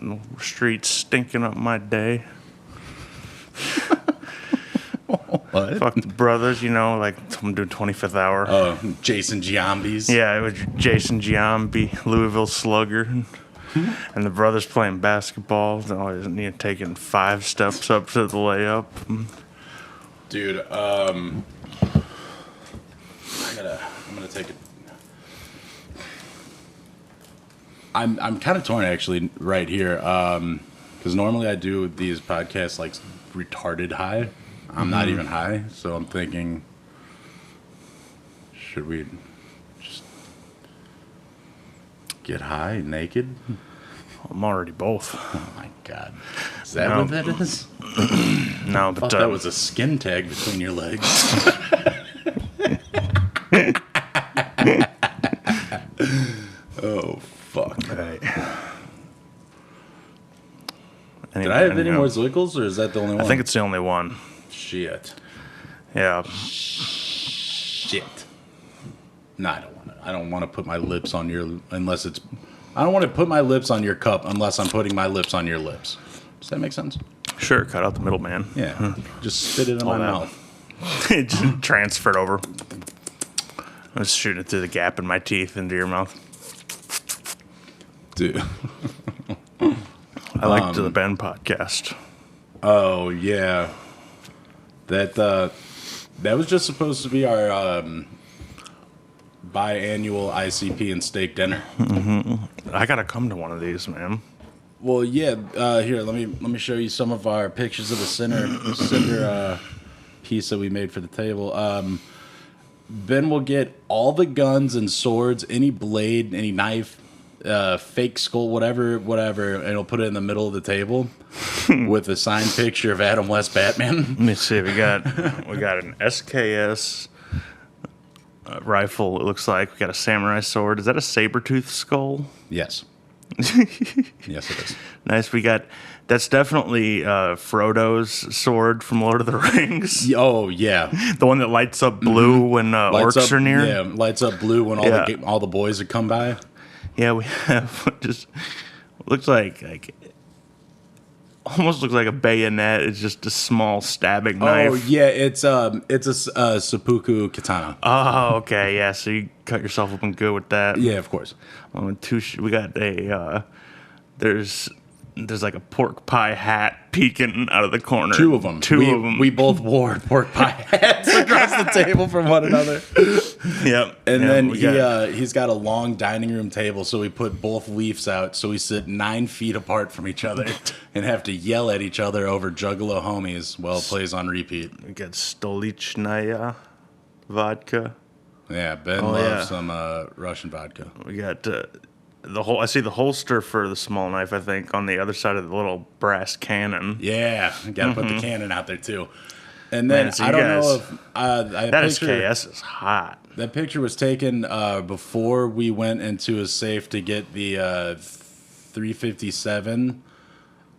the streets stinking up my day. What? Fuck the brothers, you know, like I'm doing 25th hour. Oh, Jason Giambi's. Yeah, it was Jason Giambi, Louisville Slugger. And the brothers playing basketball. Taking 5 steps up to the layup. Dude, I'm gonna take it. I'm kind of torn actually right here, because normally I do these podcasts like retarded high. I'm not even high, so I'm thinking, should we just get high naked? I'm already both. Oh my god, is that what that is? No, I but thought that was a skin tag between your legs. Oh fuck! right. Did I have any more Zwickles, or is that the only one? I think it's the only one. Shit. Yeah. Shit. No, I don't want to. I don't want to put my lips on your unless it's. I don't want to put my lips on your cup unless I'm putting my lips on your lips. Does that make sense? Sure, cut out the middleman. Yeah. Just spit it in my mouth. It just transferred over. I was shooting it through the gap in my teeth into your mouth. Dude. I liked the Ben podcast. Oh yeah. That was just supposed to be our biannual ICP and steak dinner. Mm-hmm. I gotta come to one of these, man. Well, yeah. Here, let me show you some of our pictures of the cinder piece that we made for the table. Ben will get all the guns and swords, any blade, any knife, fake skull, whatever, and he'll put it in the middle of the table with a signed picture of Adam West Batman. Let me see. We got an SKS rifle. It looks like we got a samurai sword. Is that a saber-tooth skull? Yes. Yes, it is. Nice. That's definitely Frodo's sword from Lord of the Rings. Oh yeah, the one that lights up blue when orcs are near. Yeah, lights up blue when all the boys would come by. Yeah, we have just looks like almost looks like a bayonet. It's just a small stabbing knife. Oh yeah, it's a seppuku katana. Oh okay, yeah. So you cut yourself open good with that. Yeah, of course. We got a there's like a pork pie hat peeking out of the corner. Two of them. We both wore pork pie hats across the table from one another. Yep. And then he's got a long dining room table, so we put both leaves out, so we sit 9 feet apart from each other and have to yell at each other over Juggalo Homies while it plays on repeat. We got Stolichnaya vodka. Yeah, Ben loves some Russian vodka. We got I see the holster for the small knife, I think, on the other side of the little brass cannon. Yeah, got to put the cannon out there, too. And then, I don't know if... that SKS is hot. That picture was taken before we went into a safe to get the 357,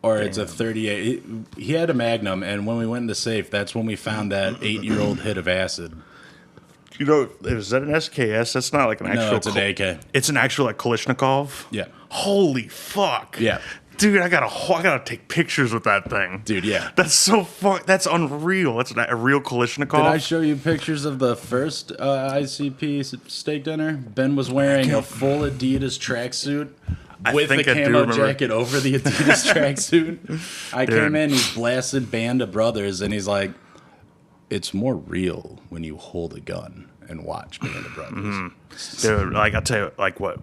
or it's a 38. He had a Magnum, and when we went in the safe, that's when we found that 8-year-old hit of acid. You know, is that an SKS? That's not like an actual... No, it's an AK. It's an actual, like, Kalashnikov? Yeah. Holy fuck. Yeah. Dude, I gotta take pictures with that thing. Dude, yeah. That's so fun. That's unreal. That's a real Kalashnikov. Did I show you pictures of the first ICP steak dinner? Ben was wearing a full Adidas tracksuit with the camo jacket over the Adidas tracksuit. I came in, he's blasted Band of Brothers, and he's like, it's more real when you hold a gun and watch Band of Brothers. Mm-hmm. Dude, like, I'll tell you, like, what...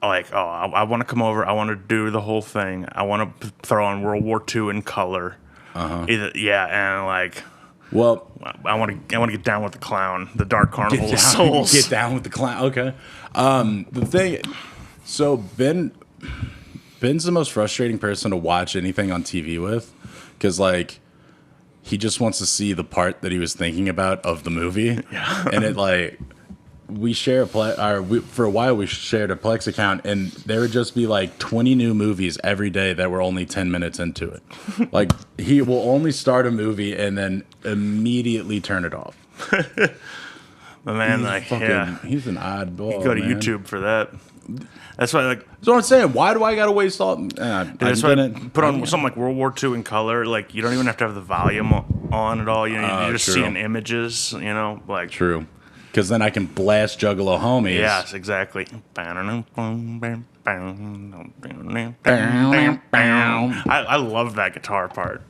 Like, I want to come over. I want to do the whole thing. I want to throw on World War II in color. And like, well, I want to get down with the clown, the Dark Carnival of Souls. Get down with the clown. Okay. The thing, so Ben's the most frustrating person to watch anything on TV with, because like he just wants to see the part that he was thinking about of the movie, and it like. We share for a while we shared a Plex account, and there would just be like 20 new movies every day that were only 10 minutes into it. Like he will only start a movie and then immediately turn it off. But man, he's he's an oddball. You go to YouTube for that. That's why, like, That's what I'm saying. Why do I gotta waste all? that's why put on something like World War II in color. Like, you don't even have to have the volume on at all. You're just true. seeing images. Like True. Because then I can blast Juggalo homies. Yes, exactly. I love that guitar part.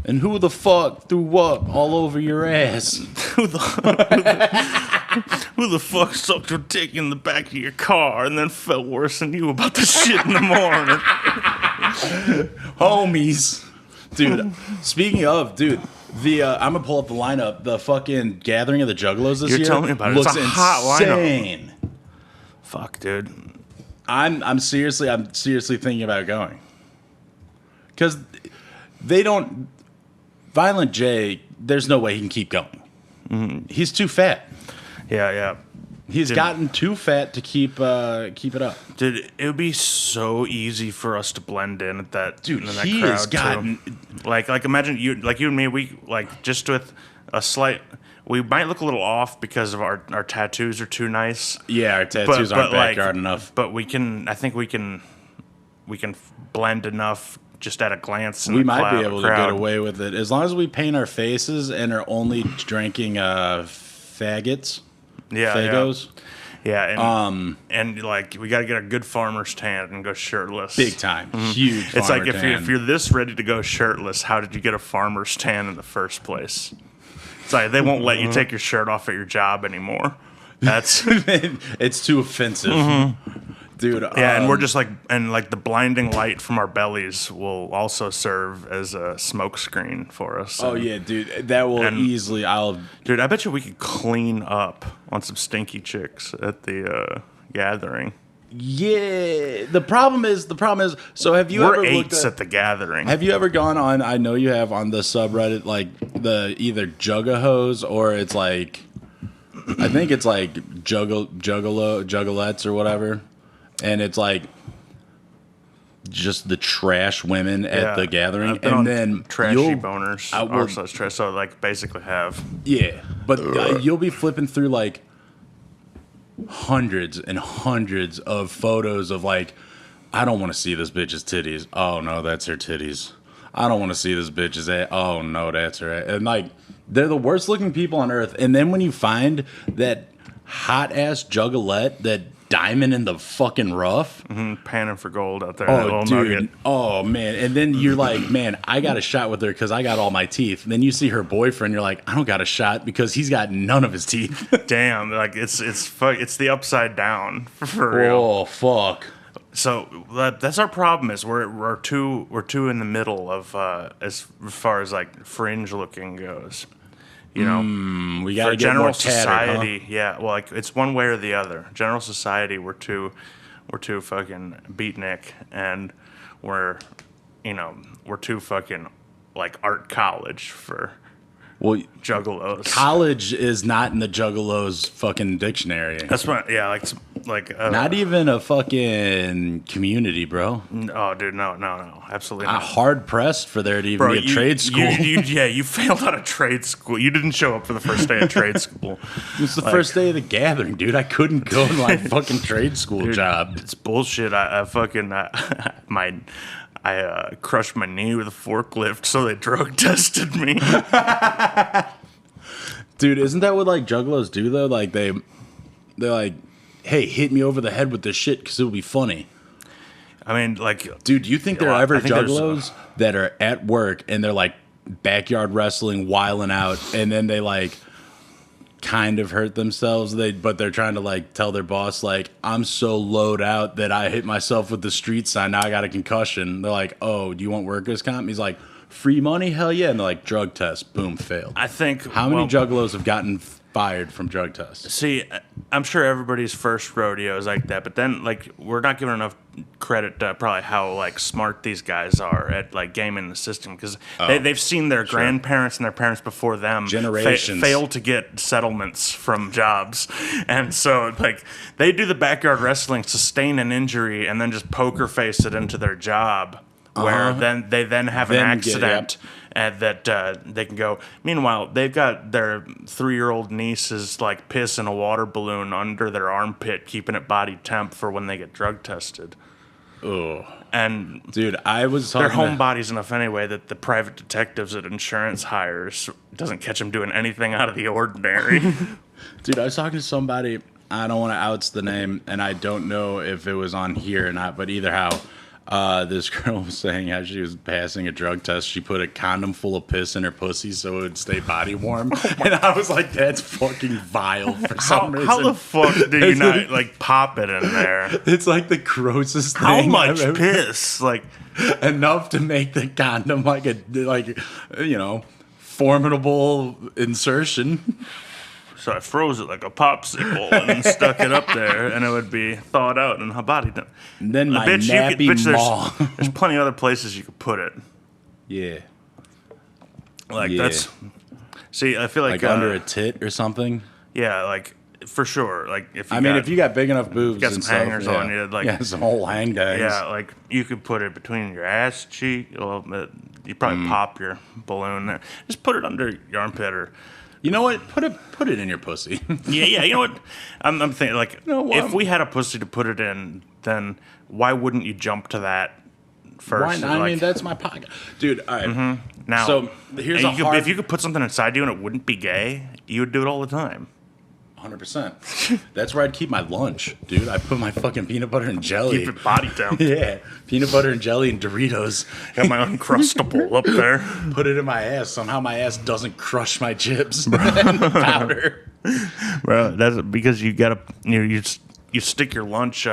And who the fuck threw what all over your ass? Who the fuck sucked your dick in the back of your car and then felt worse than you about the shit in the morning? Homies. Dude, speaking of, I'm gonna pull up the lineup. The fucking Gathering of the Juggalos this year. You're telling me about it. Looks It's a hot insane. lineup. Fuck, dude. I'm seriously thinking about going. Because they don't... Violent J, there's no way he can keep going. Mm-hmm. He's too fat. Yeah. He's gotten too fat to keep it up. Dude, it would be so easy for us to blend in at that. Dude, in that he crowd has gotten... Like imagine you and me. We like just with a slight. We might look a little off because of our tattoos are too nice. Yeah, our tattoos aren't backyard enough. But we can. I think we can blend enough just at a glance. We might be able to get away with it as long as we paint our faces and are only drinking faggots. Yeah, Fagos. Yeah, and like we got to get a good farmer's tan and go shirtless. Big time, huge. It's like if you're this ready to go shirtless, how did you get a farmer's tan in the first place? It's like they won't let you take your shirt off at your job anymore. That's it's too offensive, dude. Yeah, and we're just like the blinding light from our bellies will also serve as a smoke screen for us. Oh yeah, dude, that will easily. Dude, I bet you we could clean up on some stinky chicks at the gathering. Yeah, the problem is. So have you ever looked at the gathering? Have you ever gone on? I know you have on the subreddit, like the either Juggahos or it's like, I think it's like Juggalettes or whatever. And it's like just the trash women at the gathering, and then trashy boners are such trash. So like basically have but you'll be flipping through like hundreds and hundreds of photos of like, I don't want to see this bitch's titties. Oh no, that's her titties. I don't want to see this bitch's ass. Oh no, that's her ass. And like they're the worst looking people on earth. And then when you find that hot ass Juggalette, that diamond in the fucking rough, panning for gold out there. Oh, dude. Nugget. Oh, man. And then you're like, man, I got a shot with her because I got all my teeth. And then you see her boyfriend, you're like, I don't got a shot because he's got none of his teeth. Damn, like it's the upside down for real. Oh, fuck. So that's our problem is we're too in the middle of as far as like fringe looking goes. You know, we got to get more tattered, society. huh? Yeah, well, like it's one way or the other. General society, we're too fucking beatnik, and we're too fucking like art college for juggalos. College is not in the juggalos fucking dictionary. That's what. Yeah, like not even a fucking community, bro. Oh, dude, no, absolutely not. Hard pressed for there to even be a trade school. You failed out of trade school. You didn't show up for the first day of trade school. It was the first day of the gathering, dude. I couldn't go to my fucking trade school job. It's bullshit. I crushed my knee with a forklift, so they drug tested me. Dude, isn't that what like juggalos do though? Like they're like, hey, hit me over the head with this shit because it'll be funny. I mean, like, dude, you think there are ever juggalos that are at work and they're like backyard wrestling, wiling out, and then they like kind of hurt themselves, but they're trying to like tell their boss like, I'm so low out that I hit myself with the street sign, now I got a concussion. They're like, oh, do you want workers comp? He's like, free money, hell yeah. And they're like, drug test, boom, failed. I think how many juggalos have gotten fired from drug tests? See, I'm sure everybody's first rodeo is like that, but then like we're not giving enough credit to probably how like smart these guys are at like gaming the system, because they've seen their grandparents and their parents before them generations fail to get settlements from jobs, and so like they do the backyard wrestling, sustain an injury, and then just poker face it into their job where then they have an accident. And that they can go. Meanwhile, they've got their 3-year-old niece's like piss in a water balloon under their armpit, keeping it body temp for when they get drug tested. Oh, and dude, I was talking they're homebodies enough anyway that the private detectives that insurance hires doesn't catch them doing anything out of the ordinary. Dude, I was talking to somebody. I don't want to out the name, and I don't know if it was on here or not. But either how. This girl was saying how she was passing a drug test. She put a condom full of piss in her pussy so it would stay body warm. And I was like, that's fucking vile for some reason. How the fuck do you not, like, pop it in there? It's like the grossest thing. How much piss? Like, enough to make the condom like formidable insertion. So I froze it like a popsicle and stuck it up there, and it would be thawed out in her body. And then my nappy maw. There's plenty of other places you could put it. Yeah. Like, that's... See, I feel like under a tit or something? Yeah, like, for sure. Like, if you got big enough boobs got some hangers on you. Like, some whole hang tags. Yeah, like, you could put it between your ass cheek a little bit. You probably pop your balloon there. Just put it under your armpit or... You know what? Put it in your pussy. yeah. You know what? I'm thinking, like, if we had a pussy to put it in, then why wouldn't you jump to that first? I mean, that's my pocket, dude. All right. Mm-hmm. Now, so here's if you could put something inside you and it wouldn't be gay, you would do it all the time. 100%. That's where I'd keep my lunch, dude. I put my fucking peanut butter and jelly. Keep it body temp. Yeah, peanut butter and jelly and Doritos. Got my Uncrustable up there. Put it in my ass. Somehow my ass doesn't crush my chips and powder. Bro, that's because you gotta you stick your lunch.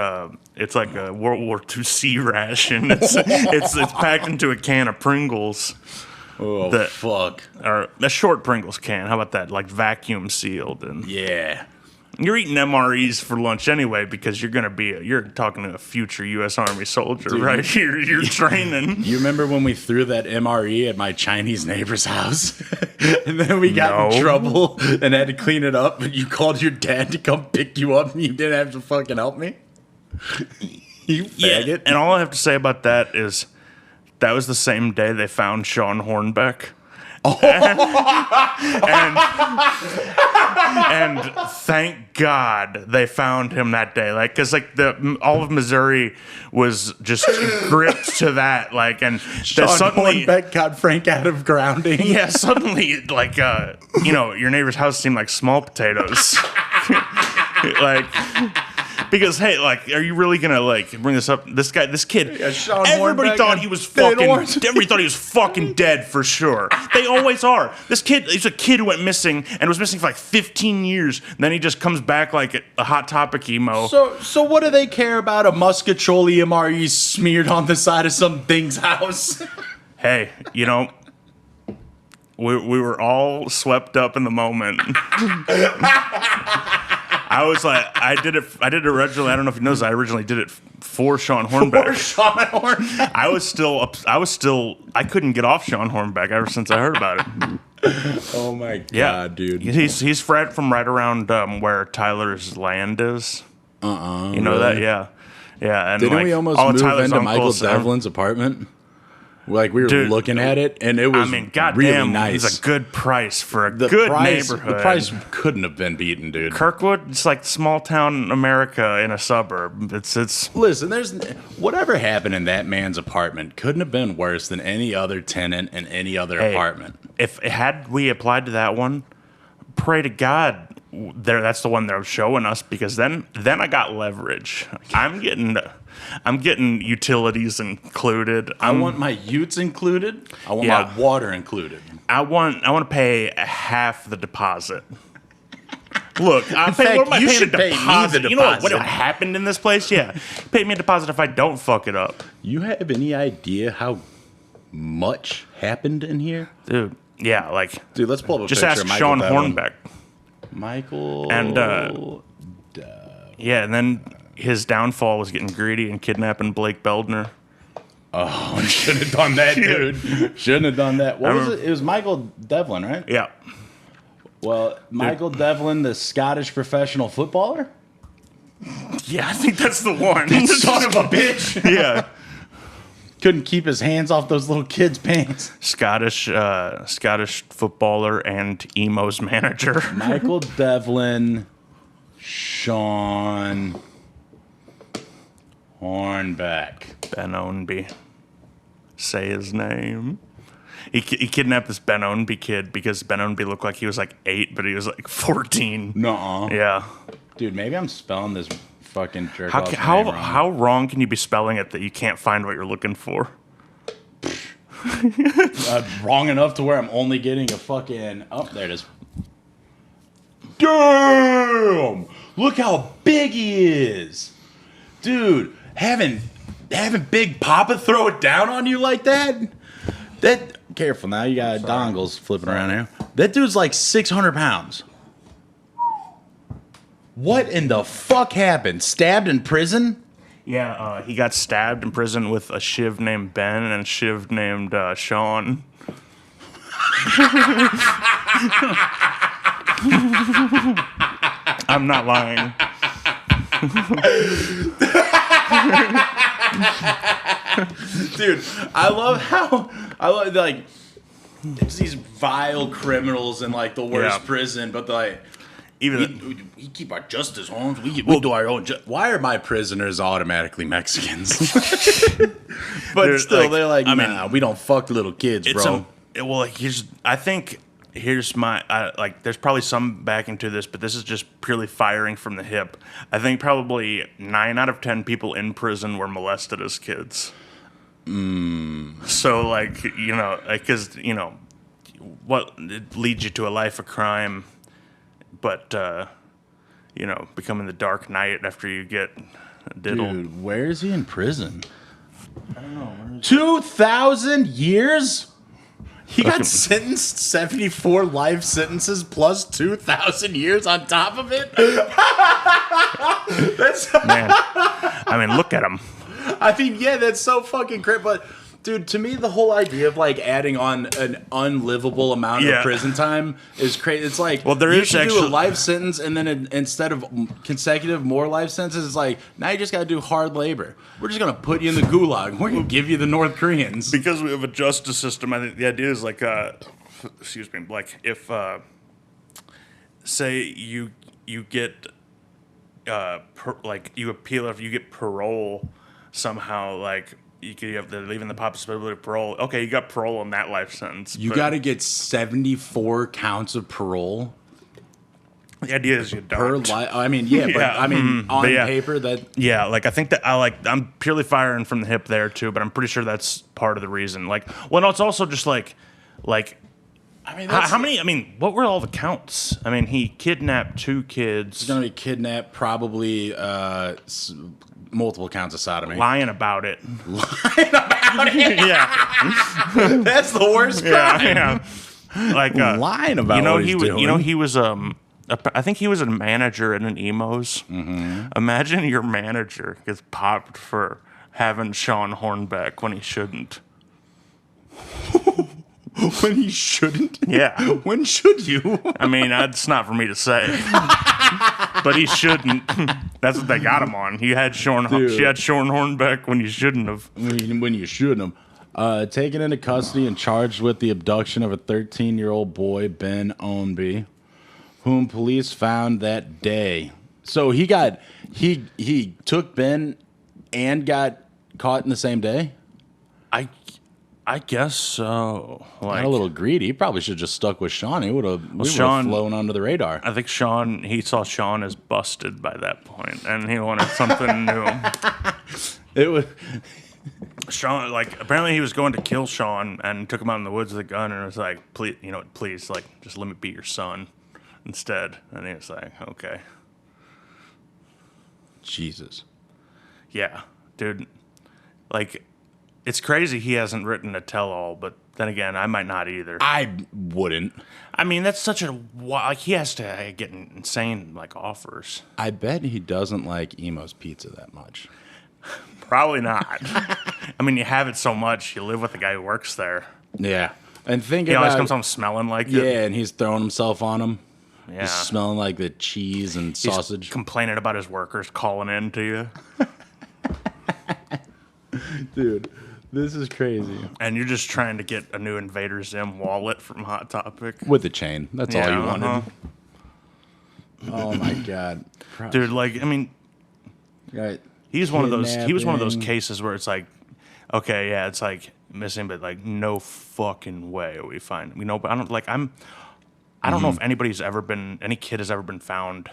It's like a World War II sea ration. It's packed into a can of Pringles. Oh, fuck. Or a short Pringles can. How about that? Like vacuum sealed. And yeah. You're eating MREs for lunch anyway because you're talking to a future U.S. Army soldier, dude, right? You're training. You remember when we threw that MRE at my Chinese neighbor's house? And then we got in trouble and had to clean it up, but you called your dad to come pick you up and you didn't have to fucking help me? You faggot. Yeah, and all I have to say about that is... That was the same day they found Sean Hornbeck. Oh. And thank God they found him that day. Like, cause like all of Missouri was just gripped to that. Like, and Sean suddenly Hornbeck got Frank out of grounding. Yeah, suddenly like your neighbor's house seemed like small potatoes. Like. Because hey, like, are you really gonna like bring this up? This kid. Yeah, everybody thought he was fucking. Everybody thought he was fucking dead for sure. They always are. This kid, he's a kid who went missing and was missing for like 15 years. And then he just comes back like a Hot Topic emo. So what do they care about a Muscatoli MRE smeared on the side of some thing's house? Hey, we were all swept up in the moment. I was like, I did it originally. I don't know if you know this. I originally did it for Sean Hornbeck. I couldn't get off Sean Hornbeck ever since I heard about it. Oh my God, dude. He's from right around where Tyler's land is. You know that? Yeah. Yeah. And didn't we almost move into Michael Devlin's apartment? Like, we were looking at it, and it was really nice. It's a good price for a good neighborhood. The price couldn't have been beaten, dude. Kirkwood, it's like small town America in a suburb. It's Listen, there's whatever happened in that man's apartment couldn't have been worse than any other tenant in any other apartment. If had we applied to that one, pray to God that's the one they're showing us, because then I got leverage. I'm getting utilities included. I want my utes included. I want my water included. I want to pay half the deposit. Look, what am I paying a deposit? You know what happened in this place? Yeah. Pay me a deposit if I don't fuck it up. You have any idea how much happened in here? Dude, yeah, like... Dude, let's pull up a just picture ask Sean Hornbeck. Michael... And, yeah, and then his downfall was getting greedy and kidnapping Blake Beldner. Oh, shouldn't have done that, dude. Shouldn't have done that. What was it? It was Michael Devlin, right? Yeah. Well, Michael Devlin, the Scottish professional footballer? Yeah, I think that's the one. Son of a bitch. Yeah. Couldn't keep his hands off those little kids' pants. Scottish footballer and emo's manager. Michael Devlin, Sean Hornbeck. Ben Ownby. Say his name. He kidnapped this Ben Ownby kid because Ben Ownby looked like he was like 8, but he was like 14. Nuh-uh. Yeah. Dude, maybe I'm spelling this fucking jerk How wrong can you be spelling it that you can't find what you're looking for? Wrong enough to where I'm only getting a fucking... Oh, there it is. Damn! Look how big he is! Dude, having Big Papa throw it down on you like that? Careful now, you got dongles flipping around here. That dude's like 600 pounds. What in the fuck happened? Stabbed in prison? Yeah, he got stabbed in prison with a shiv named Ben and a shiv named Sean. I'm not lying. Dude, like there's these vile criminals in like the worst prison, but like we keep our justice homes. We do our own. Why are my prisoners automatically Mexicans? But still, they're like, nah, we don't fuck little kids, bro. I think here's my there's probably some backing to this, but this is just purely firing from the hip. I think probably 9 out of 10 people in prison were molested as kids. So because what it leads you to a life of crime, but becoming the Dark Knight after you get diddled. Dude, where is he in prison? I don't know. 2,000 years? He got sentenced 74 life sentences plus 2,000 years on top of it? That's Man, I mean, look at him. I mean, yeah, that's so fucking great. But, dude, to me, the whole idea of, like, adding on an unlivable amount of prison time is crazy. It's like, there you is should actually do a life sentence, and then instead of consecutive more life sentences, it's like, now you just got to do hard labor. We're just going to put you in the gulag. We're going to give you the North Koreans. Because we have a justice system, I think the idea is like, excuse me, like if, say you get, you appeal if you get parole somehow, like you have the leaving the possibility of parole. Okay, you got parole on that life sentence. You got to get 74 counts of parole. The idea is you don't. On paper that. Yeah, like I think that I'm purely firing from the hip there too, but I'm pretty sure that's part of the reason. Like, well, no, it's also just like. I mean, how many? I mean, what were all the counts? I mean, he kidnapped 2 kids. He's gonna be kidnapped, probably multiple counts of sodomy. Lying about it. Yeah, that's the worst crime. Yeah. Like lying about what he's doing. He was I think he was a manager in an emos. Mm-hmm. Imagine your manager gets popped for having Sean Hornbeck when he shouldn't. When he shouldn't? Yeah. When should you? I mean, that's not for me to say. But he shouldn't. That's what they got him on. She had Sean Hornbeck when you shouldn't have. When you shouldn't have. Taken into custody and charged with the abduction of a 13-year-old boy, Ben Ownby, whom police found that day. So he took Ben and got caught in the same day? I guess so. Got a little greedy. He probably should have just stuck with Sean. We would have flown under the radar. I think he saw Sean as busted by that point, and he wanted something new. It was Sean, apparently he was going to kill Sean and took him out in the woods with a gun, and was like, please, just let me be your son instead. And he was like, okay. Jesus. Yeah, dude. It's crazy he hasn't written a tell-all, but then again, I might not either. I wouldn't. I mean, that's such he has to get insane, offers. I bet he doesn't like Emo's Pizza that much. Probably not. I mean, you have it so much, you live with the guy who works there. Yeah. And he always comes home smelling like it. Yeah, and he's throwing himself on him. Yeah. He's smelling like the cheese and sausage. He's complaining about his workers calling in to you. Dude, This is crazy. And you're just trying to get a new Invader Zim wallet from Hot Topic. With the chain. That's all you wanted. Uh-huh. Oh my god. Dude, like, I mean, Right. he was one of those Kidnapping. cases where it's like, okay, yeah, it's like missing, but like no fucking way are we find. You know, but I don't know if any kid has ever been found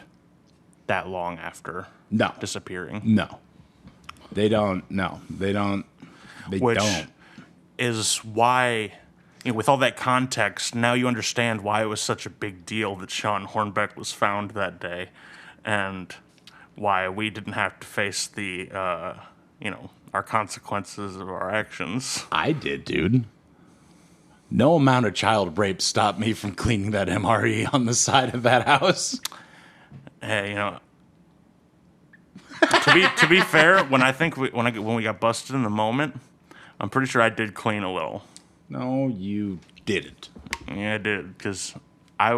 that long after No. disappearing. No. They don't. No. They don't. They Which don't. is why, with all that context, now you understand why it was such a big deal that Sean Hornbeck was found that day, and why we didn't have to face the, our consequences of our actions. I did, dude. No amount of child rape stopped me from cleaning that MRE on the side of that house. Hey, to be fair, when we got busted in the moment, I'm pretty sure I did clean a little. No, you didn't. Yeah, I did because I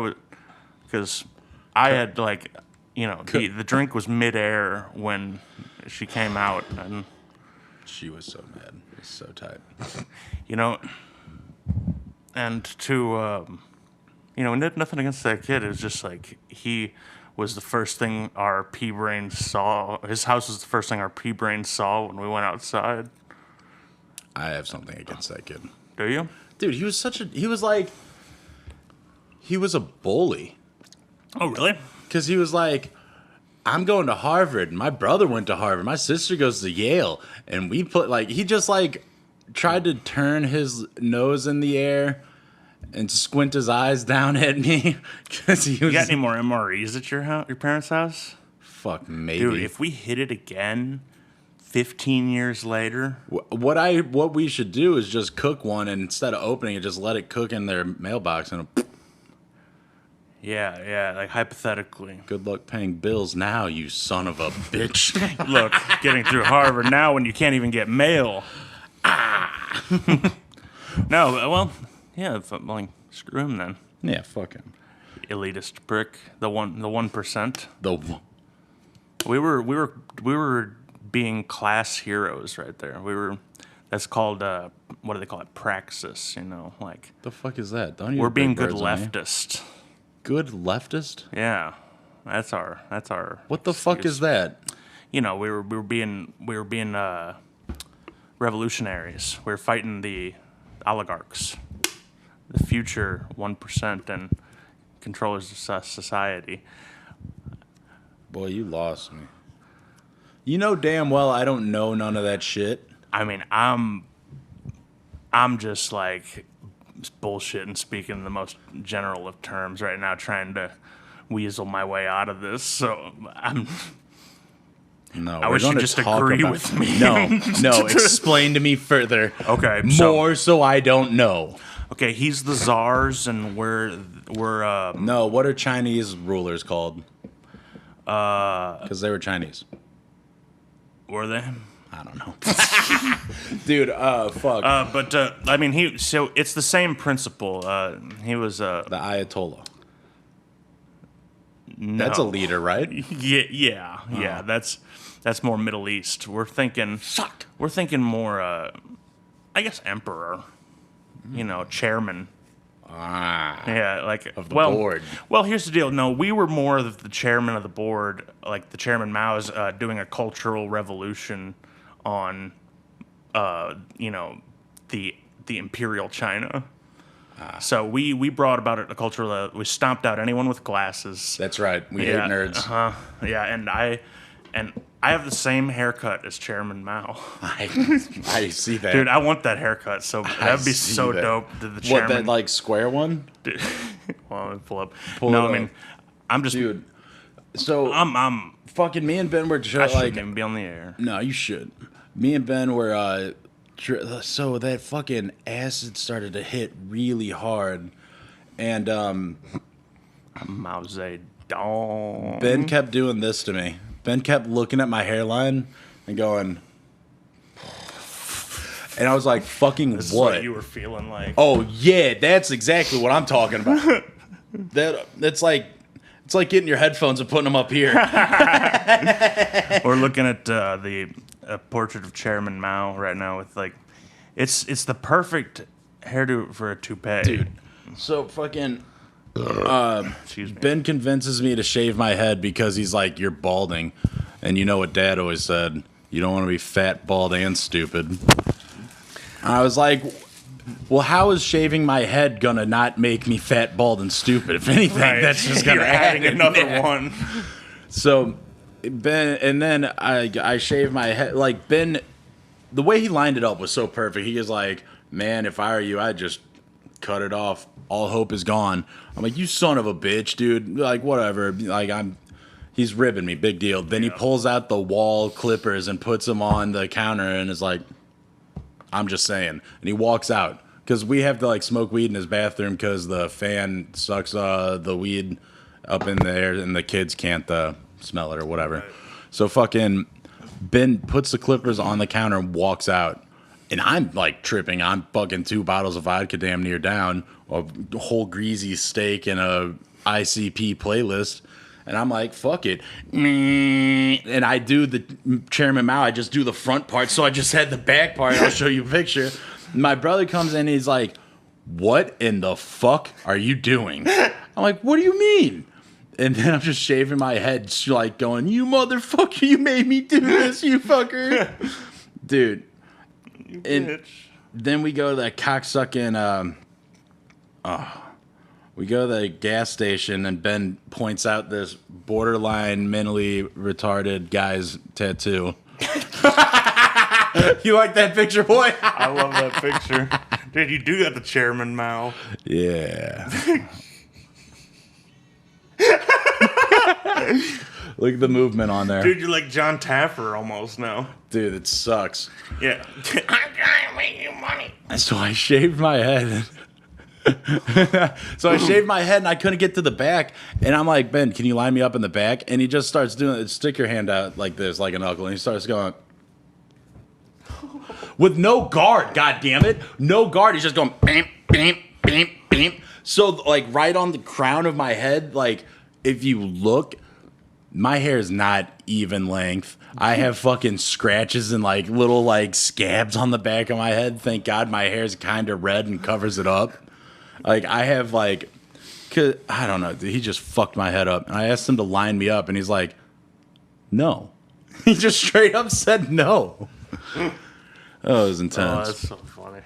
had the drink was midair when she came out, and She was so mad. It was so tight. and to nothing against that kid. It was just like he was the first thing our pea brain saw. His house was the first thing our pea brain saw when we went outside. I have something against that kid. Do you? Dude, he was a bully. Oh, really? Because he was like, I'm going to Harvard. My brother went to Harvard. My sister goes to Yale. And he just tried to turn his nose in the air and squint his eyes down at me. Because he was. You got any more MREs at your parents' house? Fuck, maybe. Dude, if we hit it again 15 years later. What we should do is just cook one, and instead of opening it, just let it cook in their mailbox. And Yeah, like hypothetically. good luck paying bills now, you son of a bitch. Look, getting through Harvard now when you can't even get mail. No, well, yeah, screw him then. Yeah, fuck him. Elitist prick, the 1%. The We were being class heroes right there. That's called what do they call it? Praxis, like the fuck is that? Don't you? we're being good leftist. Good leftist? Yeah, that's our. What the fuck is that? We were being revolutionaries. We were fighting the oligarchs, the future 1% and controllers of society. Boy, you lost me. You know damn well I don't know none of that shit. I mean, I'm just like bullshitting, speaking in the most general of terms right now, trying to weasel my way out of this. So No, I wish you just agree with me. No, explain to me further. Okay, More so I don't know. Okay, he's the czars, and we're No, what are Chinese rulers called? Because they were Chinese. were they? I don't know. Dude, fuck. But I mean, it's the same principle. He was the Ayatollah. no. That's a leader, right? Yeah. That's more Middle East. We're thinking more. I guess emperor. Chairman. Yeah, like Of the board. Well, here's the deal. No, we were more of the chairman of the board, like the chairman Mao's doing a cultural revolution on, the imperial China. So we brought about a cultural. We stomped out anyone with glasses. That's right. We hate nerds. Yeah, and I have the same haircut as Chairman Mao. I see that. Dude, I want that haircut. So that'd be so that. dope. Did the What, chairman? that square one? Dude, well, let me pull up. Pull no, it I mean, up. I'm just. Dude. So I'm. fucking me and Ben were I shouldn't like, even be on the air. no, you should. Me and Ben were so that fucking acid started to hit really hard, and Mao Zedong. Ben kept doing this to me. Ben kept looking at my hairline and going, and I was like, "Fucking This what?" is what you were feeling like. Oh yeah, that's exactly what I'm talking about. It's like getting your headphones and putting them up here. We're looking at the portrait of Chairman Mao right now with like It's the perfect hairdo for a toupee. Dude. So fucking Excuse me. Ben convinces me to shave my head because he's like, you're balding. And you know what Dad always said, you don't want to be fat, bald, and stupid. I was like, well, how is shaving my head gonna not make me fat, bald, and stupid? If anything, Right. that's just gonna You're add adding another Yeah. one. So Ben, and then I shaved my head. Like Ben, the way he lined it up was so perfect. He was like, man, if I were you, I'd just cut it off. All hope is gone. I'm like, you son of a bitch, dude. Like, whatever. Like, he's ribbing me. Big deal. Then he pulls out the wall clippers and puts them on the counter and is like, I'm just saying. And he walks out. Because we have to, like, smoke weed in his bathroom because the fan sucks the weed up in there and the kids can't smell it or whatever. Right. So fucking Ben puts the clippers on the counter and walks out. And I'm like tripping. I'm fucking 2 bottles of vodka damn near down, a whole greasy steak and a ICP playlist. And I'm like, fuck it. And I do the Chairman Mao. I just do the front part. So I just had the back part. I'll show you a picture. My brother comes in and he's like, what in the fuck are you doing? I'm like, what do you mean? And then I'm just shaving my head, like going, you motherfucker, you made me do this, you fucker. Dude. You And bitch. then we go to that cocksucking, we go to the gas station and Ben points out this borderline mentally retarded guy's tattoo. You like that picture, boy? I love that picture. Dude, you do got the Chairman Mao. Yeah. Look at the movement on there. Dude, you're like John Taffer almost now. Dude, it sucks. Yeah. I'm trying to make you money. So I shaved my head. So I shaved my head and I couldn't get to the back. And I'm like, Ben, can you line me up in the back? And he just starts doing it. Stick your hand out like this, like an uncle. And he starts going. With no guard, god damn it. No guard. He's just going bam, bam, bam, bam. So like right on the crown of my head, like if you look, my hair is not even length. I have fucking scratches and like little like scabs on the back of my head. Thank God my hair is kind of red and covers it up. Like I have like, cause, I don't know. He just fucked my head up. And I asked him to line me up and he's like, no. He just straight up said no. Oh, it was Oh, intense. that's so funny.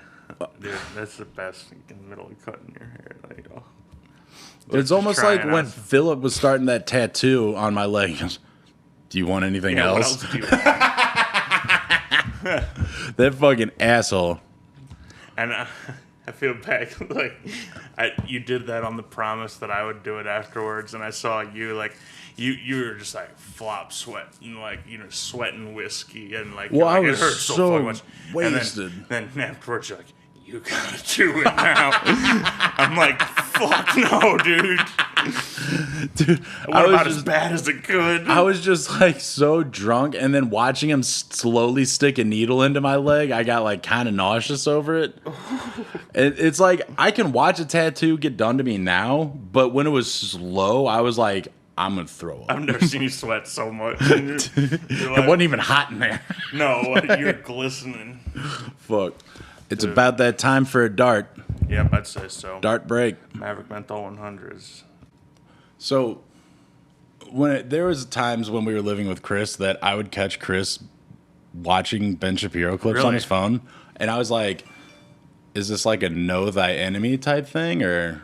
Dude, that's the best in the middle of cutting your hair. Like, oh. It's Just almost like trying when out- Philip was starting that tattoo on my leg. He goes, do you want anything Yeah, what else? else do you want? That fucking asshole. And I feel bad. Like, you did that on the promise that I would do it afterwards, and I saw you like, you were just like flop sweating, like sweating whiskey, and like, Well, I like, was it hurt so so fucking much. wasted. And then afterwards, you're like, you gotta do it now. I'm like, fuck no, dude. Dude, It went about as bad as it could. I was just like so drunk, and then watching him slowly stick a needle into my leg, I got like kind of nauseous over it. It's like I can watch a tattoo get done to me now, but when it was slow, I was like, I'm gonna throw up. I've never seen you sweat so much. And you're It like, wasn't even hot in there. no, you're glistening. Fuck. It's Dude. about that time for a dart. Yep, I'd say so. Dart break. Maverick Menthol 100s. So there was times when we were living with Chris that I would catch Chris watching Ben Shapiro clips on Really? his phone, and I was like, is this like a know thy enemy type thing, or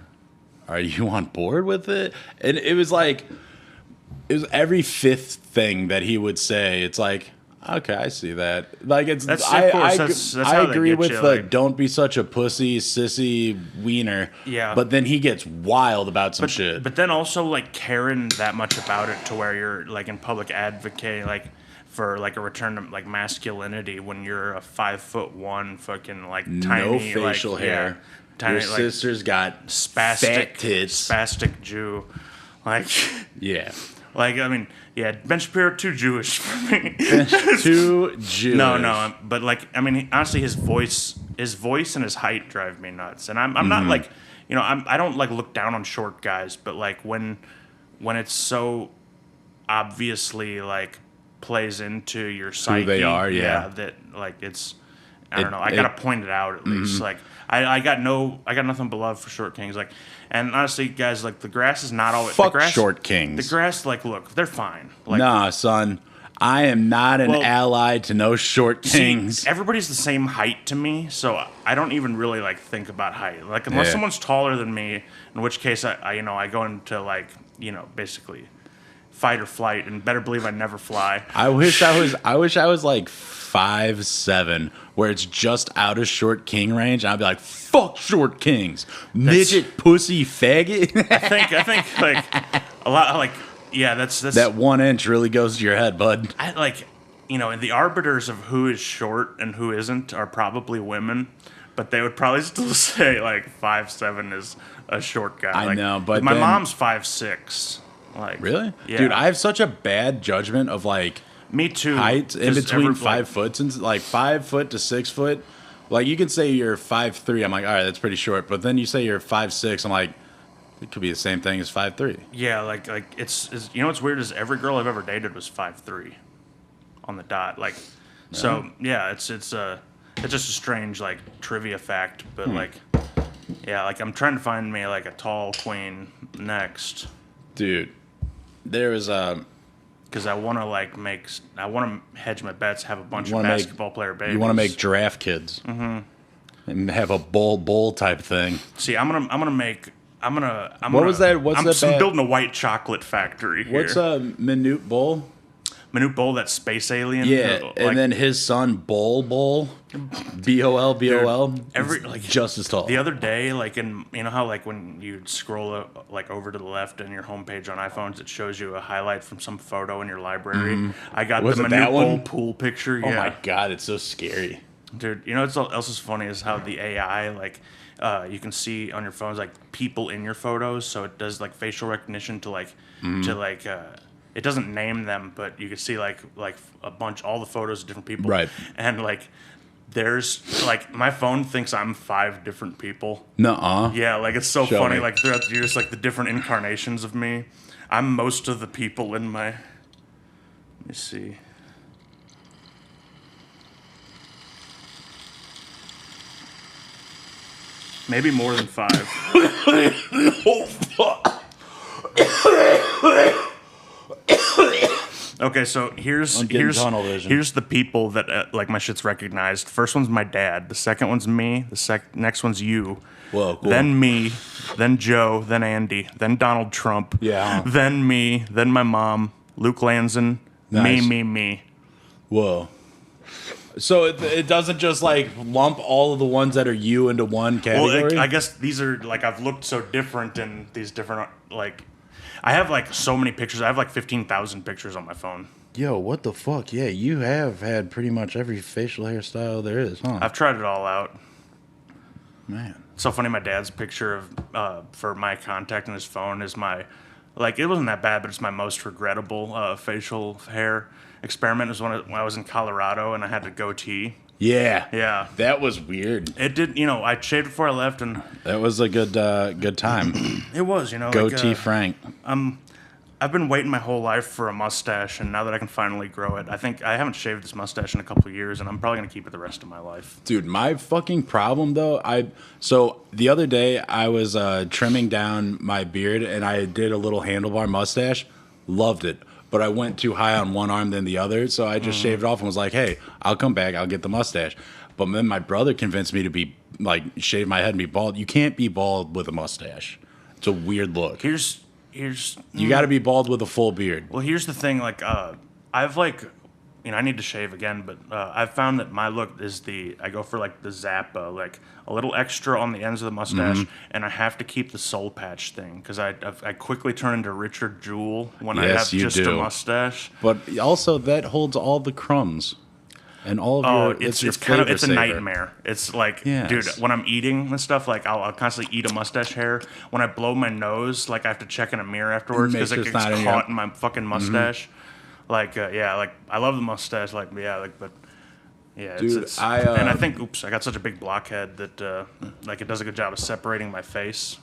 are you on board with it? And it was like, it was every fifth thing that he would say. It's like, okay, I see that. Like it's, That's- I, of course, I, that's I how they agree get with you, the like- don't be such a pussy, sissy wiener. Yeah. But then he gets wild about some shit. But then also like caring that much about it to where you're like in public advocate like for like a return to like masculinity when you're a 5'1" fucking like tiny no facial like, hair. yeah, tiny Your like sister's got spastic fat tits. spastic Jew, like Yeah. like I mean yeah Ben Shapiro too Jewish for me. Too Jewish. No, but like I mean honestly his voice and his height drive me nuts, and I'm not Mm-hmm. like I don't like look down on short guys, but like when it's so obviously like plays into your psyche, they are, yeah. that like it's I don't know. I gotta point it out at least. Like I got nothing but love for short kings. Like, and honestly, guys, like the grass is not always Fuck the grass, short kings. The grass, like, look, they're fine. Like, nah, son. I am not an ally to no short kings. See, everybody's the same height to me, so I don't even really like think about height. Like unless someone's taller than me, in which case I go into like basically fight or flight, and better believe I never fly. I wish I was like 5'7", where it's just out of short king range. And I'd be like, fuck short kings, midget, pussy, faggot. I think like a lot like. Yeah, that's that 1 inch really goes to your head, bud. I like, and the arbiters of who is short and who isn't are probably women, but they would probably still say like 5'7" is a short guy. I know, but my mom's 5'6". Like, really? Yeah. Dude, I have such a bad judgment of like me too height in between 5 foot and like 5 foot to 6 foot. Like you can say you're 5'3", I'm like, all right, that's pretty short. But then you say you're 5'6", I'm like, it could be the same thing as 5'3". Yeah, like it's what's weird is every girl I've ever dated was 5'3" on the dot. Like, so yeah, it's just a strange like trivia fact, but like, yeah, like I'm trying to find me like a tall queen next, dude. There is because I want to hedge my bets, have a bunch of basketball player babies. You want to make giraffe kids, and have a bull type thing. See, I'm gonna make. I'm building a white chocolate factory here. What's a minute bull? Minute Bull, that space alien. Yeah, and then his son Bol, Bol. Every like just as tall. The other day, like how like when you scroll like over to the left in your homepage on iPhones, it shows you a highlight from some photo in your library. I got the Minute Bull pool picture. Oh my god, it's so scary, dude. You know what else is funny is how the AI like. You can see on your phones like people in your photos, so it does like facial recognition to it doesn't name them, but you can see like all the photos of different people, right? And like there's like my phone thinks I'm 5 different people. Nuh-uh. Yeah, like it's so funny. Like throughout the years, like the different incarnations of me. I'm most of the people in my. Let me see. Maybe more than 5. Oh, fuck. Okay, so here's the people that like my shit's recognized. First one's my dad. The second one's me. Next one's you. Whoa, cool. Then me. Then Joe. Then Andy. Then Donald Trump. Yeah. Then me. Then my mom. Luke Lanzin. Nice. Me. Whoa. So it doesn't just like lump all of the ones that are you into one category? Well, I guess these are like I've looked so different in these different like I have like so many pictures. I have like 15,000 pictures on my phone. Yo, what the fuck? Yeah, you have had pretty much every facial hairstyle there is, huh? I've tried it all out. Man. It's so funny, my dad's picture of for my contact in his phone is my like it wasn't that bad, but it's my most regrettable facial hair experiment. It was when I was in Colorado and I had a goatee. Yeah. That was weird. It did, I shaved before I left, and that was a good time. It was, goatee like, Frank. I've been waiting my whole life for a mustache, and now that I can finally grow it, I think I haven't shaved this mustache in a couple of years, and I'm probably gonna keep it the rest of my life. Dude, my fucking problem though, so the other day I was trimming down my beard, and I did a little handlebar mustache. Loved it. But I went too high on one arm than the other, so I just shaved it off and was like, hey, I'll come back, I'll get the mustache. But then my brother convinced me to be, like, shave my head and be bald. You can't be bald with a mustache. It's a weird look. You got to be bald with a full beard. Well, here's the thing, like, I've, like, I need to shave again, but I've found that my look is I go for, like, the Zappa, like, a little extra on the ends of the mustache, and I have to keep the soul patch thing, because I quickly turn into Richard Jewell when I have just a mustache. But also, that holds all the crumbs. And all of it's a nightmare. It's like, dude, when I'm eating and stuff, like I'll constantly eat a mustache hair. When I blow my nose, like I have to check in a mirror afterwards because it gets caught in my fucking mustache. Like, like I love the mustache, like, but dude, and I think, I got such a big blockhead that like it does a good job of separating my face.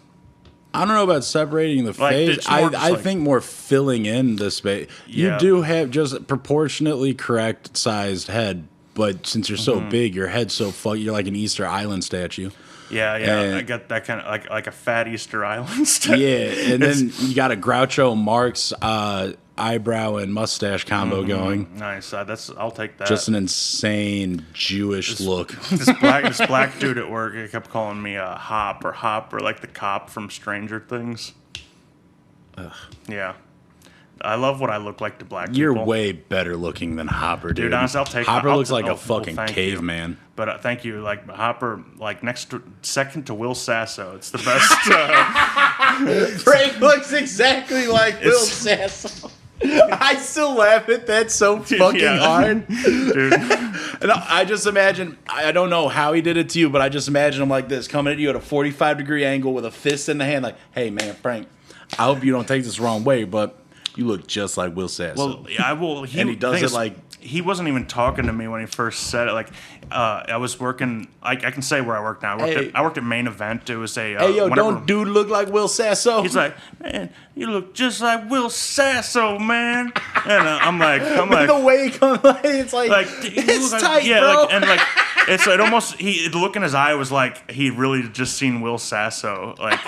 I don't know about separating the face. I think more filling in the space. You do have just proportionately correct sized head. but since you're so big, your head's so fucked. You're like an Easter Island statue. Yeah, And- I got that kind of like a fat Easter Island stuff. Yeah, and then you got a Groucho Marx eyebrow and mustache combo going. Nice. I'll take that. Just an insane Jewish look. This black dude at work, he kept calling me Hop or like the cop from Stranger Things. Ugh. Yeah. I love what I look like to black You're people. way better looking than Hopper, dude. Honestly, I'll take Hopper I'll- looks like oh, a fucking well, thank you. caveman. But thank you. Like Hopper, like second to Will Sasso. It's the best. Frank looks exactly like Will Sasso. I still laugh at that so fucking hard. Dude. And I just imagine, I don't know how he did it to you, but I just imagine him like this, coming at you at a 45-degree angle with a fist in the hand, like, hey, man, Frank, I hope you don't take this the wrong way, but you look just like Will Sasso. Well, I will. And he does it like... He wasn't even talking to me when he first said it. Like, I was working. I can say where I work now. I worked at Main Event. It was a. Hey, yo, don't dude look like Will Sasso? He's like, man, you look just like Will Sasso, man. And I'm like, the way he comes, it's like it's tight, yeah, bro. and it's it almost the look in his eye was like he really just seen Will Sasso, like,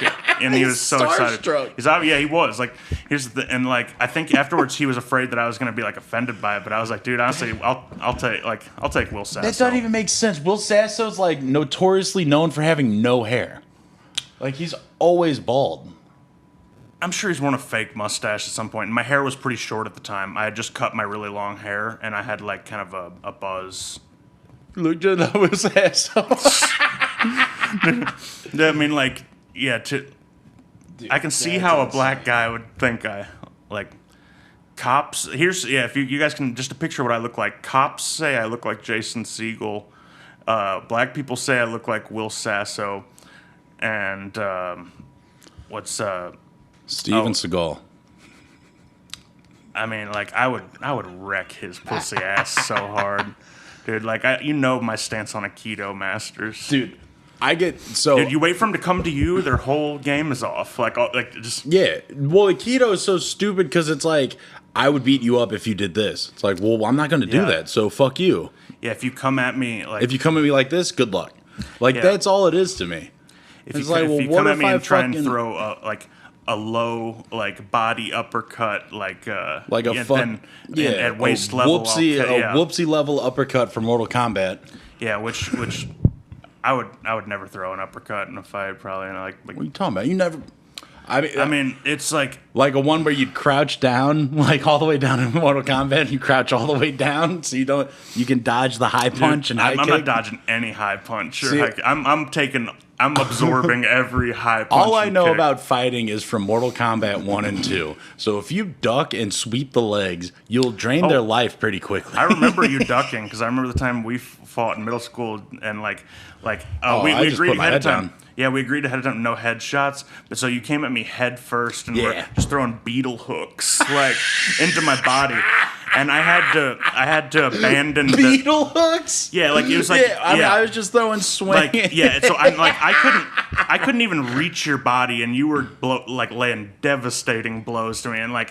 and he was so excited. He was like, here's the and like I think afterwards he was afraid that I was gonna be like offended by it, but I was like, dude, honestly, I'll take Will Sasso. That doesn't even make sense. Will Sasso's like notoriously known for having no hair. Like he's always bald. I'm sure he's worn a fake mustache at some point. And my hair was pretty short at the time. I had just cut my really long hair, and I had like kind of a buzz. Look just like Will Sasso. I mean, like, yeah. Dude, I can see how a black guy would think I like. Cops. If you guys can just a picture what I look like. Cops say I look like Jason Segel. Black people say I look like Will Sasso. And Steven Seagal. I mean, like I would wreck his pussy ass so hard, dude. Like my stance on Aikido masters, Dude. Dude, you wait for them to come to you, their whole game is off. Yeah. Well, Aikido is so stupid because it's like, I would beat you up if you did this. It's like, well, I'm not going to do that, so fuck you. Yeah, if you come at me like this, good luck. Like, that's all it is to me. If you come at me and try and throw a low body uppercut at waist level, whoopsie level uppercut for Mortal Kombat. Yeah, which I would never throw an uppercut in a fight, probably. And what are you talking about? You never. I mean, it's like a one where you'd crouch down, like all the way down in Mortal Kombat. You crouch all the way down, so you can dodge the high punch and high kick. I'm not dodging any high punch. I'm absorbing every high punch. All I know about fighting is from Mortal Kombat 1 and 2. So if you duck and sweep the legs, you'll drain their life pretty quickly. I remember you ducking because I remember the time we fought in middle school and we agreed ahead of time. Yeah, we agreed ahead of time, no headshots. But so you came at me head first and were just throwing beetle hooks into my body. And I had to abandon beetle hooks. Yeah, like it was like I was just throwing swing. So I'm like I couldn't even reach your body, and you were laying devastating blows to me, and I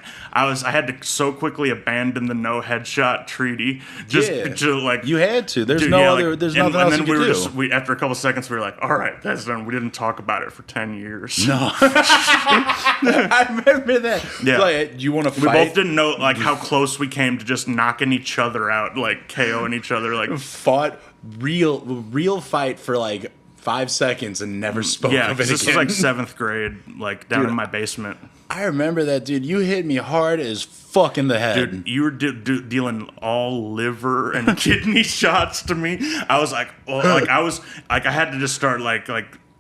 had to so quickly abandon the no headshot treaty. You had to. There's there's nothing else you could do. After a couple seconds, we were like, all right, that's done. We didn't talk about it for 10 years. No, I remember that. Yeah, do you want to fight? We both didn't know how close we came to just knocking each other out, KOing each other, fought real fight for 5 seconds and never spoke of it again. This was 7th grade, down in my basement. I remember that, dude. You hit me hard as fuck in the head. Dude, you were dealing all liver and kidney shots to me. I was I had to just start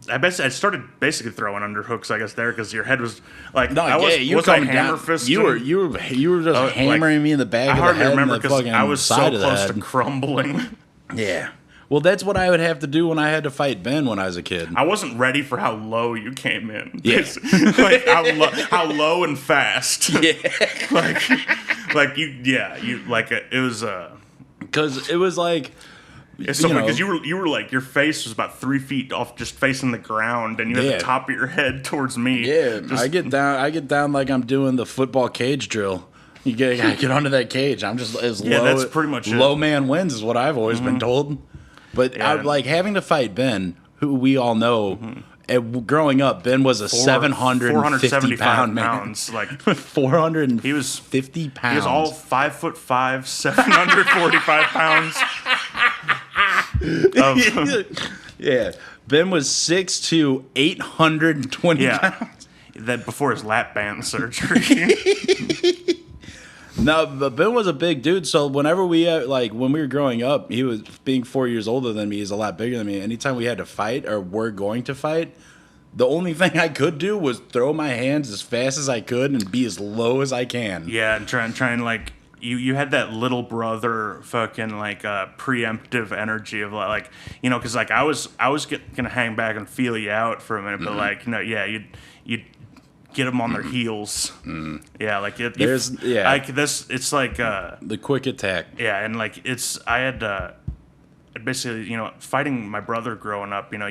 I started basically throwing underhooks, I guess, there because your head was you were coming down. You were just hammering me in the back of the head. I hardly remember because I was so close to crumbling. Yeah. Well, that's what I would have to do when I had to fight Ben when I was a kid. I wasn't ready for how low you came in. Yeah. How low and fast. Yeah. It was because it was it's so because you were your face was about 3 feet off, just facing the ground, and you had the top of your head towards me. Yeah, I get down like I'm doing the football cage drill. You gotta get onto that cage. I'm just as low. that's pretty much it. Low man wins is what I've always been told. But Yeah. like having to fight Ben, who we all know, growing up, Ben was a 750 pound man. pounds. Like 450 he was pounds. He was all 5'5", 745 pounds. Yeah. Ben was 6'2", 820 pounds. That before his lap band surgery. No, but Ben was a big dude. So whenever we when we were growing up, he was being 4 years older than me. He's a lot bigger than me. Anytime we had to fight or were going to fight, the only thing I could do was throw my hands as fast as I could and be as low as I can. Yeah, and try and like you had that little brother fucking like preemptive energy of like, you know, because like I was gonna hang back and feel you out for a minute, but like, you know, yeah, you'd get them on their heels. Yeah, like like this. It's like the quick attack. Yeah, and like I had basically, you know, fighting my brother growing up. You know,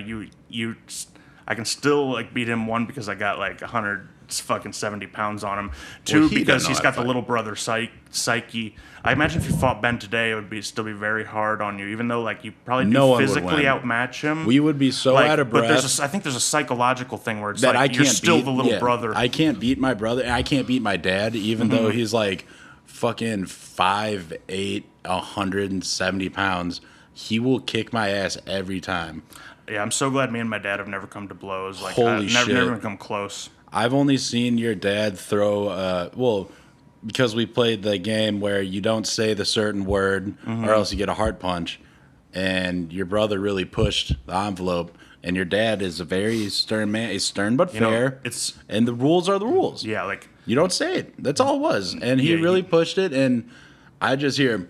I can still like beat him, one because I got like 170 pounds on him. Two, because he's got the little brother psyche. I imagine if you fought Ben today, it would still be very hard on you, even though like you probably do physically outmatch him. We would be so out of breath. But I think there's a psychological thing where it's that like you're still the little brother. I can't beat my brother, and I can't beat my dad, even though he's like fucking 5'8", 170 pounds. He will kick my ass every time. Yeah, I'm so glad me and my dad have never come to blows. Like, Holy shit. Never even come close. I've only seen your dad throw, because we played the game where you don't say the certain word or else you get a heart punch, and your brother really pushed the envelope, and your dad is a very stern man. He's stern but fair, and the rules are the rules. Yeah, like... You don't say it. That's all it was. And he really pushed it, and I just hear him.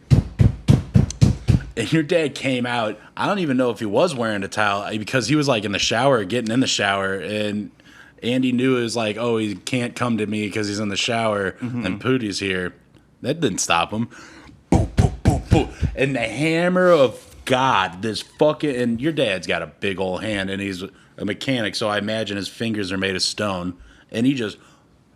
And your dad came out. I don't even know if he was wearing a towel because he was like in the shower, getting in the shower, and Andy knew it was like, oh, he can't come to me because he's in the shower, and Pooty's here. That didn't stop him. Boom, boom, boom, boom. And the hammer of God, this fucking... And your dad's got a big old hand, and he's a mechanic, so I imagine his fingers are made of stone. And he just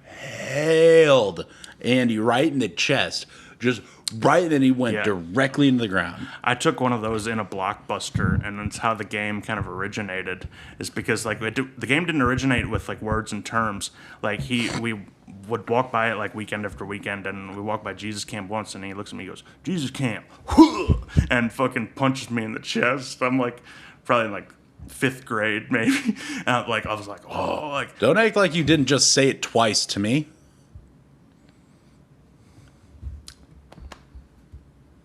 hailed Andy right in the chest. Just... Right, then he went directly into the ground. I took one of those in a Blockbuster, and that's how the game kind of originated. Is because like the game didn't originate with like words and terms. Like we would walk by it like weekend after weekend, and we walked by Jesus Camp once, and he looks at me, and goes, "Jesus Camp," and fucking punches me in the chest. I'm like, probably in like 5th grade maybe. And I was like, oh, like don't act like you didn't just say it twice to me.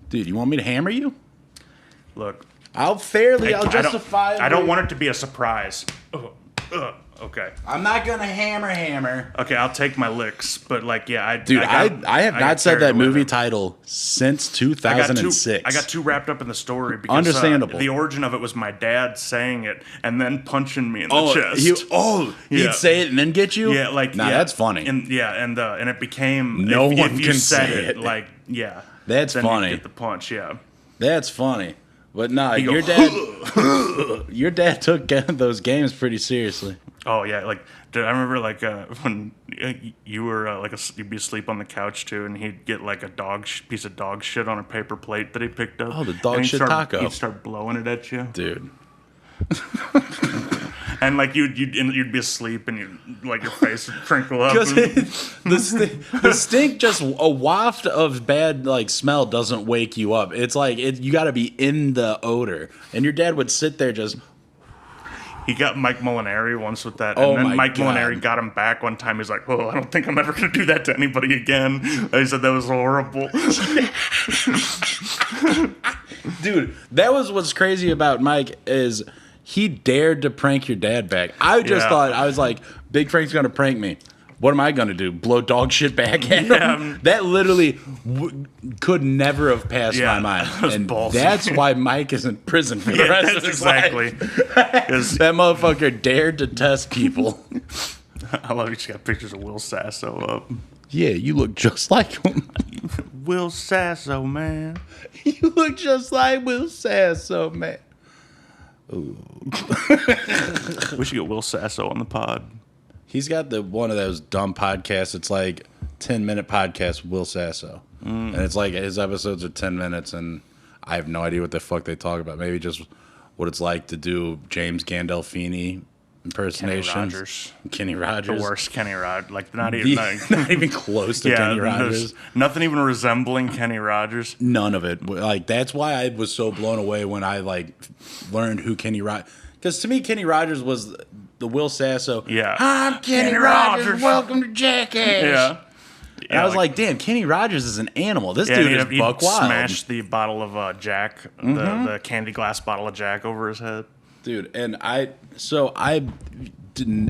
Dude, you want me to hammer you? Look, I'll justify. I don't want it to be a surprise. Okay. I'm not gonna hammer. Okay, I'll take my licks, but like, yeah, I have not said that movie title since 2006. I got too wrapped up in the story because understandable. The origin of it was my dad saying it and then punching me in the chest. He'd say it and then get you. Yeah, like that's funny. And it became no if one you can said say it. like That's then funny. You get the punch, yeah. That's funny. But no, your dad took those games pretty seriously. Oh yeah, like dude, I remember like when you were you'd be asleep on the couch too, and he'd get like a piece of dog shit on a paper plate that he picked up. Oh, the dog shit taco. He'd start blowing it at you, dude. And like you'd be asleep, and your face would crinkle up. The stink, just a waft of bad smell doesn't wake you up. It's like you got to be in the odor. And your dad would sit there just. He got Mike Molinari once with that, and then Mike Molinari got him back one time. He's like, "Oh, I don't think I'm ever going to do that to anybody again." He said that was horrible. Dude, that was what's crazy about Mike is. He dared to prank your dad back. I just thought, I was like, Big Frank's going to prank me. What am I going to do? Blow dog shit back at him? That literally could never have passed my mind. And that's why Mike is in prison for the rest of his life. That motherfucker dared to test people. I love you. She got pictures of Will Sasso up. Yeah, you look just like him. Will Sasso, man. You look just like Will Sasso, man. Ooh. We should get Will Sasso on the pod. He's got one of those dumb podcasts. It's like 10-minute podcast, Will Sasso. And it's like his episodes are 10 minutes, and I have no idea what the fuck they talk about. Maybe just what it's like to do James Gandolfini impersonations. Kenny Rogers. The worst Kenny Rogers. Like, not even not even close to Kenny Rogers. Nothing even resembling Kenny Rogers. None of it. Like, that's why I was so blown away when I like learned who Kenny Rogers. Because to me, Kenny Rogers was the Will Sasso. Yeah. I'm Kenny Rogers. Welcome to Jackass. Yeah. And I was like, damn, Kenny Rogers is an animal. This dude is buck wild. Smashed the bottle of Jack, the candy glass bottle of Jack over his head. Dude, and I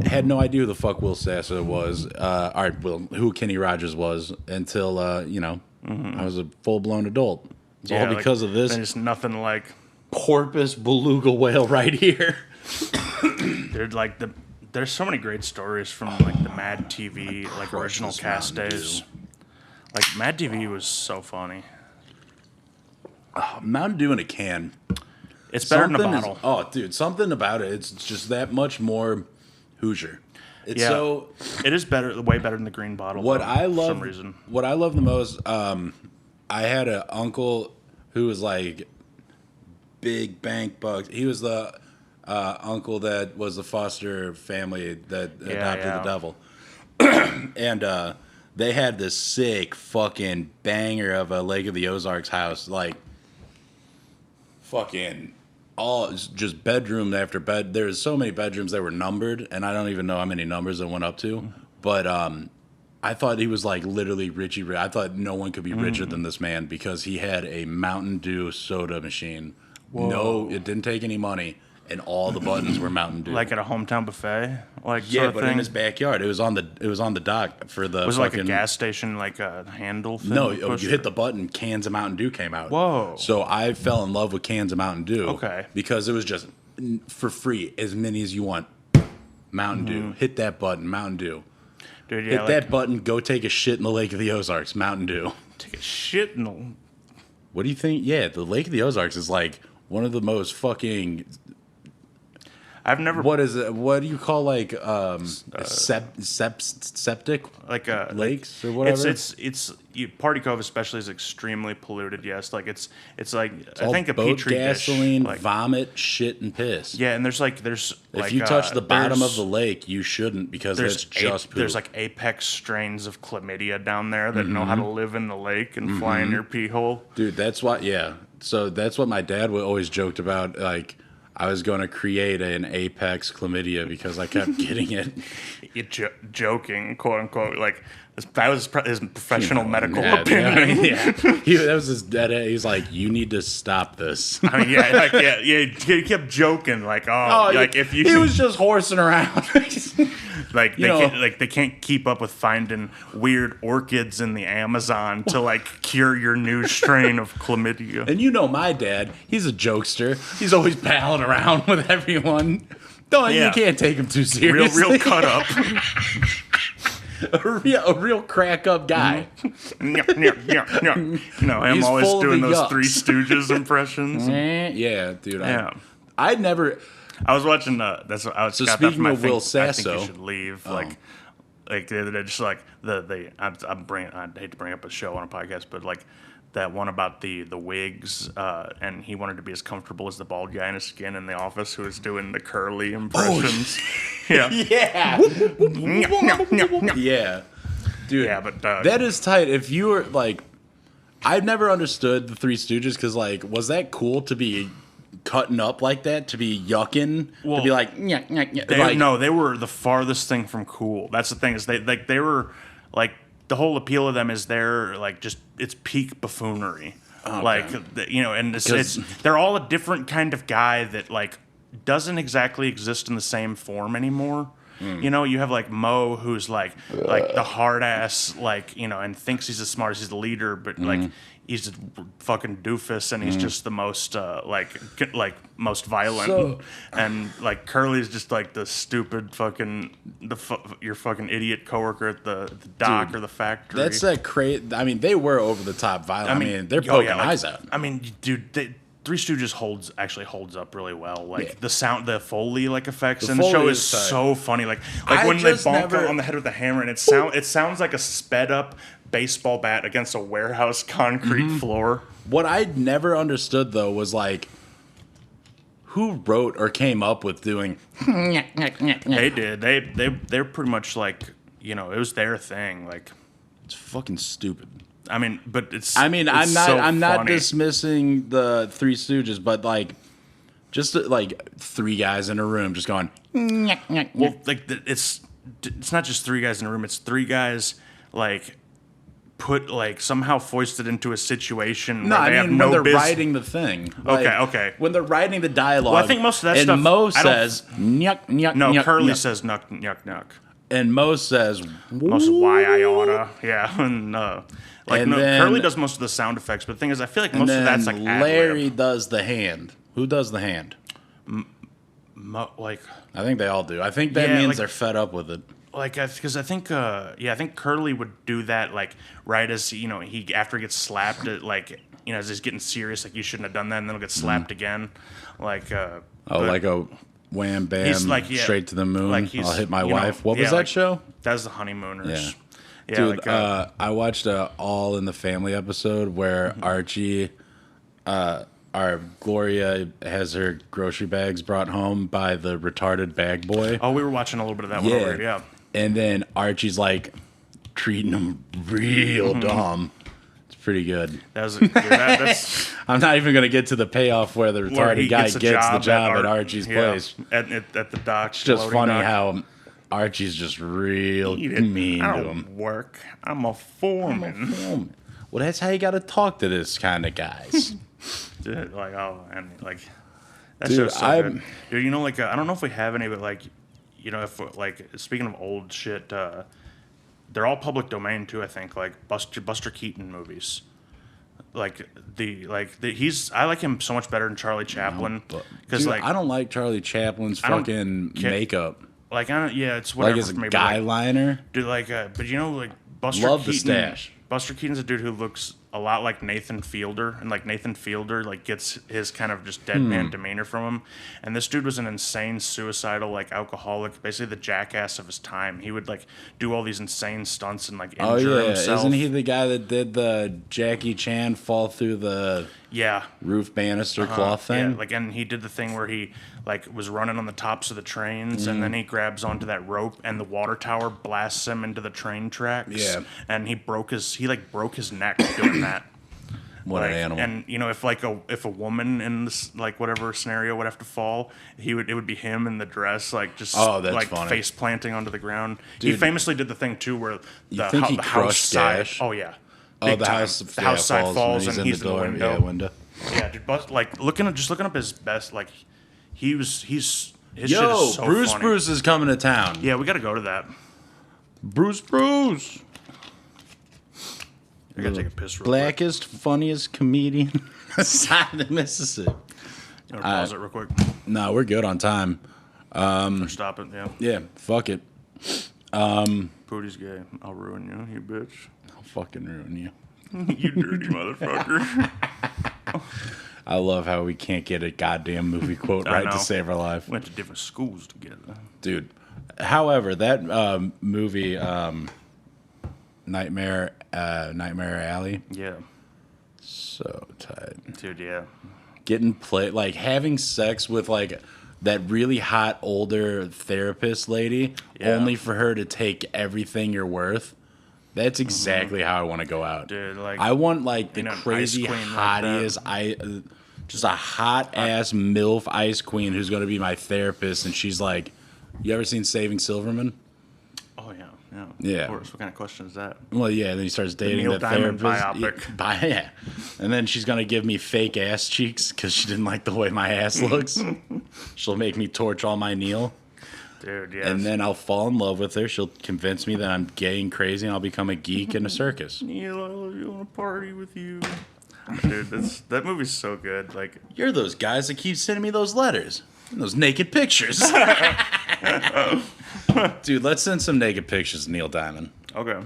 had no idea who the fuck Will Sasso was. Who Kenny Rogers was until I was a full blown adult. It's all because of this. There's nothing like porpoise beluga whale right here. There's so many great stories from like the Mad TV original cast days. Like Mad TV was so funny. Mountain Dew in a can. It's better in a bottle. Dude, something about it. It's just that much more Hoosier. It is better, way better than the green bottle. For some reason. What I love the most, I had an uncle who was like big bank bucks. He was the uncle that was the foster family that adopted the devil. And they had this sick fucking banger of a Lake of the Ozarks house. Like, fucking all just bedroom after bed. There's so many bedrooms that were numbered, and I don't even know how many numbers it went up to. But I thought he was like literally Richie Rich. I thought no one could be richer than this man because he had a Mountain Dew soda machine. Whoa. No, it didn't take any money, and all the buttons were Mountain Dew. Like at a hometown buffet, in his backyard. It was on the dock for the. Was it like a gas station, like a handle thing? No, you hit the button, cans of Mountain Dew came out. Whoa! So I fell in love with cans of Mountain Dew. Okay. Because it was just for free, as many as you want. Mountain Dew. Hit that button, Mountain Dew. Dude, hit that button. Go take a shit in the Lake of the Ozarks, Mountain Dew. Take a shit in the. What do you think? Yeah, the Lake of the Ozarks is like one of the most fucking. I've never. What is it? What do you call like septic? Like lakes or whatever. It's Party Cove especially is extremely polluted. Yes, like it's like I think a boat, petri gasoline, dish, vomit, shit, and piss. Yeah, and there's if you touch the bottom of the lake, you shouldn't because it's just poop. There's like apex strains of chlamydia down there that know how to live in the lake and fly in your pee hole. Dude, that's why. Yeah, so that's what my dad always joked about. Like, I was going to create an apex chlamydia because I kept getting it. Joking, quote unquote. Like, that was his professional medical opinion. That was his dad. He's like, you need to stop this. I mean, he kept joking. Like, if you. He was just horsing around. They can't keep up with finding weird orchids in the Amazon to like cure your new strain of chlamydia. And my dad, he's a jokester. He's always palling around with everyone. You can't take him too seriously. Real cut up. a real crack up guy. I'm always doing those Three Stooges impressions. Yeah, dude. I'd never. I was watching. That's what I was. So speaking of Will Sasso, I think you should leave. Like the other day, just like I hate to bring up a show on a podcast, but like that one about the wigs, and he wanted to be as comfortable as the bald guy in his skin in the office who was doing the curly impressions. Yeah. Yeah. Dude. Yeah, but that is tight. If you were like, I've never understood the Three Stooges because like, was that cool to be cutting up like that, to be yucking, to be like, no, they were the farthest thing from cool. That's the thing is they were like. The whole appeal of them is they're like just it's peak buffoonery, and they're all a different kind of guy that like doesn't exactly exist in the same form anymore. You have like Mo, who's like the hard ass, and thinks he's the smartest, he's the leader, but like he's a fucking doofus, and he's just the most most violent. And like Curly's just like the stupid fucking your fucking idiot coworker at the dock or the factory. That's that crazy. I mean, they were over the top violent. I mean they're poking eyes out. I mean, dude, Three Stooges actually holds up really well. Like Yeah. the sound, the Foley like effects The in the show Foley is is tight. so funny. Like I when they just bonk never- on the head with the hammer, and it sounds like a sped up baseball bat against a warehouse concrete floor. What I never understood though was like, who wrote or came up with doing? They did. They're pretty much like, it was their thing. Like, It's fucking stupid. I mean, but it's. I mean, it's I'm not funny. dismissing the Three Stooges, but like, just like three guys in a room just going. Well, like it's not just three guys in a room. It's three guys like put like somehow foisted into a situation No, where I they mean have no when they're business. writing the thing. Okay. When they're writing the dialogue. Well, I think most of that and stuff- Mo I don't- says nyuk nyuk. No, nyuk, Curly nyuk. says nuck nuck nuck. And Mo says Most of why I oughta. Yeah, and And then- Curly does most of the sound effects, but the thing is, I feel like And most of then that's like Larry ad-lib. does the hand. Who does the hand? Like I think they all do. I think that Yeah, means like- they're fed up with it. because I think I think Curly would do that like right as he after he gets slapped like as he's getting serious, like you shouldn't have done that, and then he'll get slapped again, like Like a wham bam, He's like, yeah, straight to the moon. like he's, I'll hit my you know, wife. What was yeah, that like, show? That was the Honeymooners. Yeah, Dude, like, I watched a All in the Family episode where Mm-hmm. Archie, our Gloria has her grocery bags brought home by the retarded bag boy. oh, we were watching a little bit of that one over here, yeah. And then Archie's like treating him real Mm-hmm. dumb. It's pretty good. That was that's I'm not even gonna get to the payoff where the where retarded he guy gets gets the job at Ar- Archie's yeah, place. at the dock. It's just loading funny dock. how Archie's just real Eat it. mean I to don't him. work. I'm a foreman. Well, that's how you got to talk to this kind of guys. Dude, like and like that Dude, show's so I'm- good. Dude, like I don't know if we have any, but like if like speaking of old shit, they're all public domain too. I think like Buster Keaton movies. I like him so much better than Charlie Chaplin because Dude, like I don't like Charlie Chaplin's I don't fucking ca- makeup. like I don't it's Like whatever his for me, but, guy like, liner. dude, like but like Buster Love Keaton. the stash. Buster Keaton's a dude who looks a lot like Nathan Fielder, and like Nathan Fielder like gets his kind of just deadpan demeanor from him. And this dude was an insane suicidal like alcoholic, basically the jackass of his time. He would like do all these insane stunts and like Oh injure yeah, himself. isn't he the guy that did the Jackie Chan fall through the Yeah. roof banister cloth thing? Yeah, like and he did the thing where he like was running on the tops of the trains and then he grabs onto that rope and the water tower blasts him into the train tracks. Yeah. And he broke his neck doing that. What Like, an animal! And if a woman in this like whatever scenario would have to fall, it would be him in the dress like just Oh, that's like funny. face planting onto the ground. He Dude, famously did the thing too where the, think he the house crushed side. Dash? Oh yeah. Oh, Big the time. house, The house side falls and he's in the window. Yeah, window. Yeah, dude, but like looking up his best, like he's his shit Yo, is so Bruce funny. Bruce is coming to town. Yeah, we got to go to that. Bruce. I gotta take a piss real Blackest, funniest comedian aside of Mississippi. quick. You wanna pause it real quick? No, we're good on time. Or stop it. Yeah. Yeah, fuck it. Pooty's gay. I'll ruin you, you bitch. I'll fucking ruin you. You dirty motherfucker. I love how we can't get a goddamn movie quote I right know. to save our life. Went to different schools together. Dude. However, that movie, Nightmare Alley, Yeah, so tight. dude. Yeah. Getting like having sex with like that really hot older therapist lady, Yeah. only for her to take everything you're worth. That's exactly how I want to go out. Dude, like, I want like the an ice crazy queen like hottiest, just a hot ass MILF ice queen who's going to be my therapist, and she's like, "You ever seen Saving Silverman?" Oh yeah, yeah. Yeah. Of course. What kind of question is that? Well, yeah. Then he starts dating Neil the Diamond therapist. biopic. Yeah. And then she's gonna give me fake ass cheeks because she didn't like the way my ass looks. She'll make me torch all my Neil, Dude, yes. and then I'll fall in love with her. She'll convince me that I'm gay and crazy, and I'll become a geek in a circus. Neil, I want to party with you. Dude, that movie's so good. Like, You're those guys that keep sending me those letters and those naked pictures. Dude, let's send some naked pictures, Neil Diamond. okay.